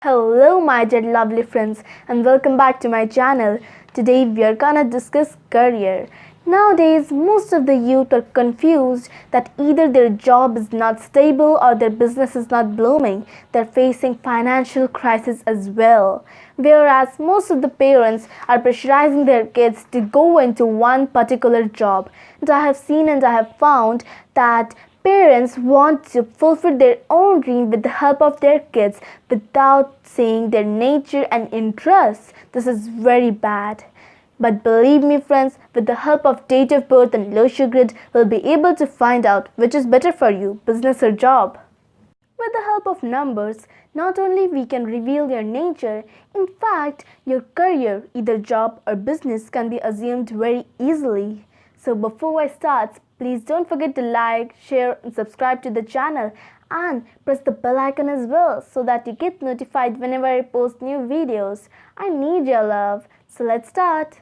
Hello my dear lovely friends and welcome back to my channel. Today we are gonna discuss career. Nowadays most of the youth are confused that either their job is not stable or their business is not blooming. They're facing financial crisis as well. Whereas most of the parents are pressurizing their kids to go into one particular job. And I have seen and I have found that parents want to fulfill their own dream with the help of their kids without seeing their nature and interests. This is very bad. But believe me friends, with the help of date of birth and Numerology grid, we'll be able to find out which is better for you, business or job. With the help of numbers, not only we can reveal your nature, in fact, your career, either job or business, can be assumed very easily. So before I start, please don't forget to like, share and subscribe to the channel and press the bell icon as well so that you get notified whenever I post new videos. I need your love. So let's start.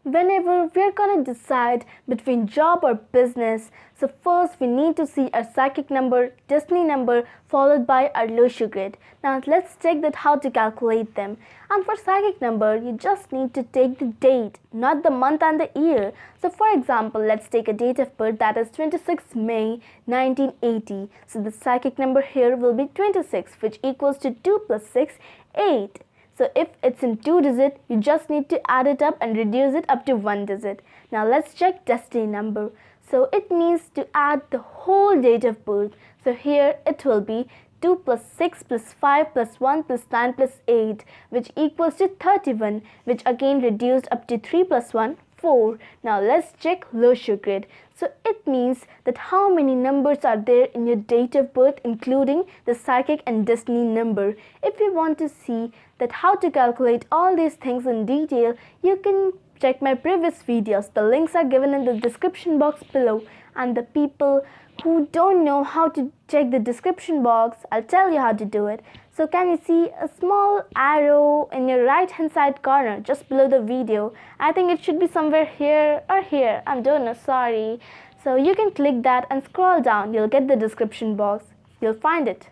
Whenever we're gonna decide between job or business, so first we need to see our psychic number, destiny number, followed by our Numerology grid. Now let's check that how to calculate them. And for psychic number, you just need to take the date, not the month and the year. So for example, let's take a date of birth that is 26 May 1980. So the psychic number here will be 26, which equals to 2 plus 6, 8. So if it's in 2 digit, you just need to add it up and reduce it up to 1 digit. Now let's check destiny number. So it means to add the whole date of birth. So here it will be 2 plus 6 plus 5 plus 1 plus 9 plus 8, which equals to 31, which again reduced up to 3 plus 1, 4. Now let's check Numerology grid. So it means that how many numbers are there in your date of birth, including the psychic and destiny number. If you want to see that how to calculate all these things in detail, you can check my previous videos. The links are given in the description box below. And the people who don't know how to check the description box, I'll tell you how to do it. So can you see a small arrow in your right hand side corner just below the video? I think it should be somewhere here or here. I don't know, sorry. So you can click that and scroll down. You'll get the description box. You'll find it.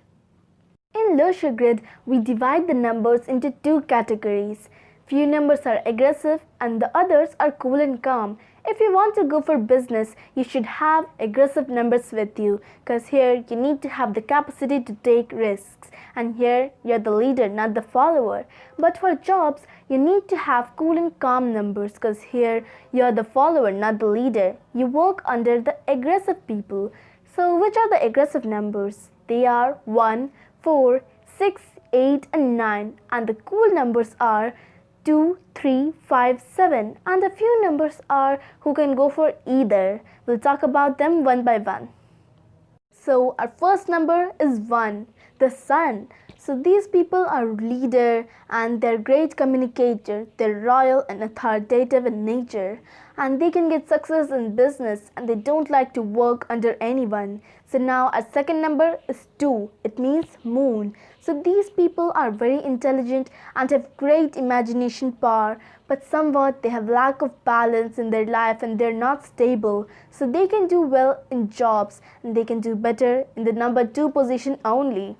In Numerology grid, we divide the numbers into two categories. Few numbers are aggressive and the others are cool and calm. If you want to go for business, you should have aggressive numbers with you, because here you need to have the capacity to take risks, and here you're the leader, not the follower. But for jobs, you need to have cool and calm numbers, because here you're the follower, not the leader. You work under the aggressive people. So which are the aggressive numbers? They are 1, 4, 6, 8 and 9, and the cool numbers are 2, 3, 5, 7, and a few numbers are who can go for either. We'll talk about them one by one. So our first number is 1, the sun. So these people are leader and they're great communicator. They're royal and authoritative in nature, and they can get success in business and they don't like to work under anyone. So now our second number is 2. It means moon. So these people are very intelligent and have great imagination power, but somewhat they have lack of balance in their life and they're not stable. So they can do well in jobs and they can do better in the number 2 position only.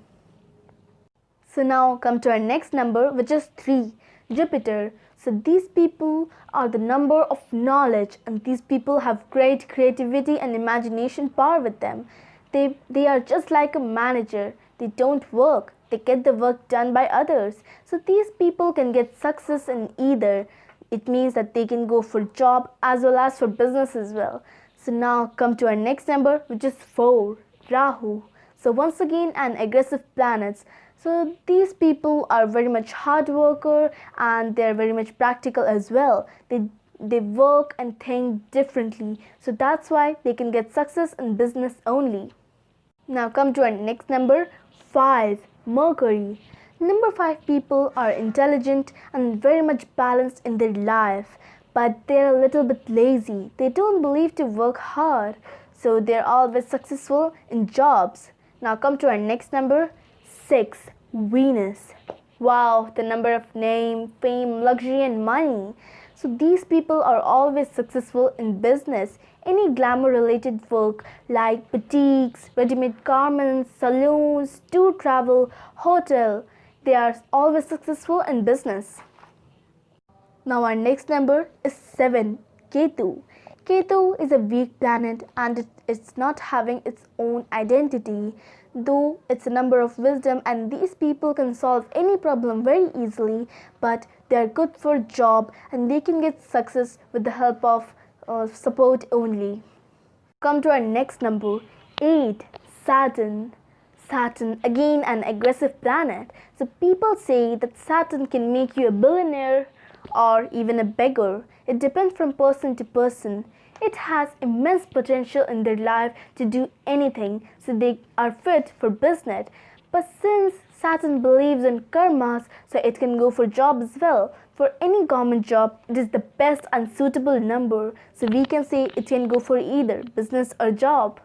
So now come to our next number, which is 3, Jupiter. So these people are the number of knowledge, and these people have great creativity and imagination power with them. They are just like a manager. They don't work. They get the work done by others. So these people can get success in either. It means that they can go for job as well as for business as well. So now come to our next number, which is 4, Rahu. So once again an aggressive planet. So these people are very much hard worker and they're very much practical as well. They work and think differently. So that's why they can get success in business only. Now come to our next number, 5, Mercury. Number 5 people are intelligent and very much balanced in their life, but they're a little bit lazy. They don't believe to work hard, so they're always successful in jobs. Now come to our next number, 6, Venus. Wow, the number of name, fame, luxury and money. So these people are always successful in business. Any glamour related work like boutiques, ready-made garments, salons, tour travel, hotel, they are always successful in business. Now our next number is 7, Ketu. Ketu is a weak planet and it's not having its own identity. Though it's a number of wisdom and these people can solve any problem very easily, but they are good for job and they can get success with the help of support only. Come to our next number, 8, Saturn. Saturn, again an aggressive planet. So people say that Saturn can make you a billionaire or even a beggar. It depends from person to person. It has immense potential in their life to do anything, so they are fit for business. But since Saturn believes in karmas, so it can go for job as well. For any government job, it is the best and suitable number, so we can say it can go for either business or job.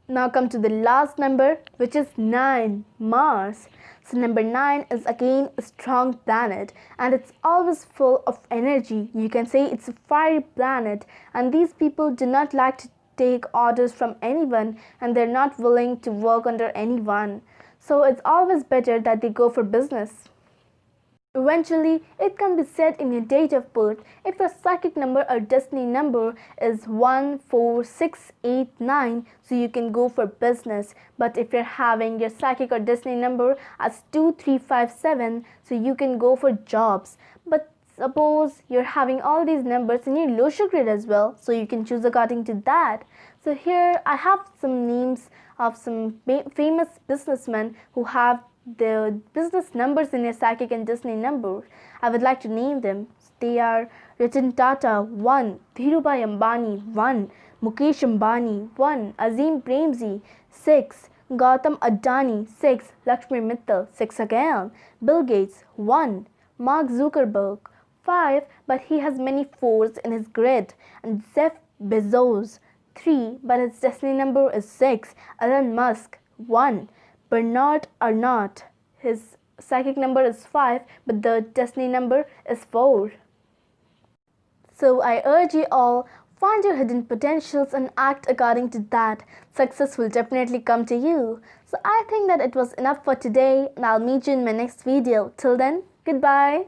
Now come to the last number, which is 9, Mars. So number 9 is again a strong planet and it's always full of energy. You can say it's a fiery planet, and these people do not like to take orders from anyone and they're not willing to work under anyone. So it's always better that they go for business. Eventually, it can be said in your date of birth if your psychic number or destiny number is 1, 4, 6, 8, 9, so you can go for business. But if you're having your psychic or destiny number as 2, 3, 5, 7, so you can go for jobs. But suppose you're having all these numbers in your Losha grid as well, so you can choose according to that. So here I have some names of some famous businessmen who have the business numbers in your psychic and destiny number. I would like to name them. They are Ratan Tata 1, Dhirubhai Ambani 1, Mukesh Ambani 1, Azim Premji 6, Gautam Adani 6, Lakshmi Mittal 6 again, Bill Gates 1, Mark Zuckerberg 5, but he has many 4s in his grid, and Jeff Bezos 3, but his destiny number is 6, Elon Musk 1, Bernard Arnault, his psychic number is 5, but the destiny number is 4. So I urge you all, find your hidden potentials and act according to that. Success will definitely come to you. So I think that it was enough for today, and I'll meet you in my next video. Till then, goodbye.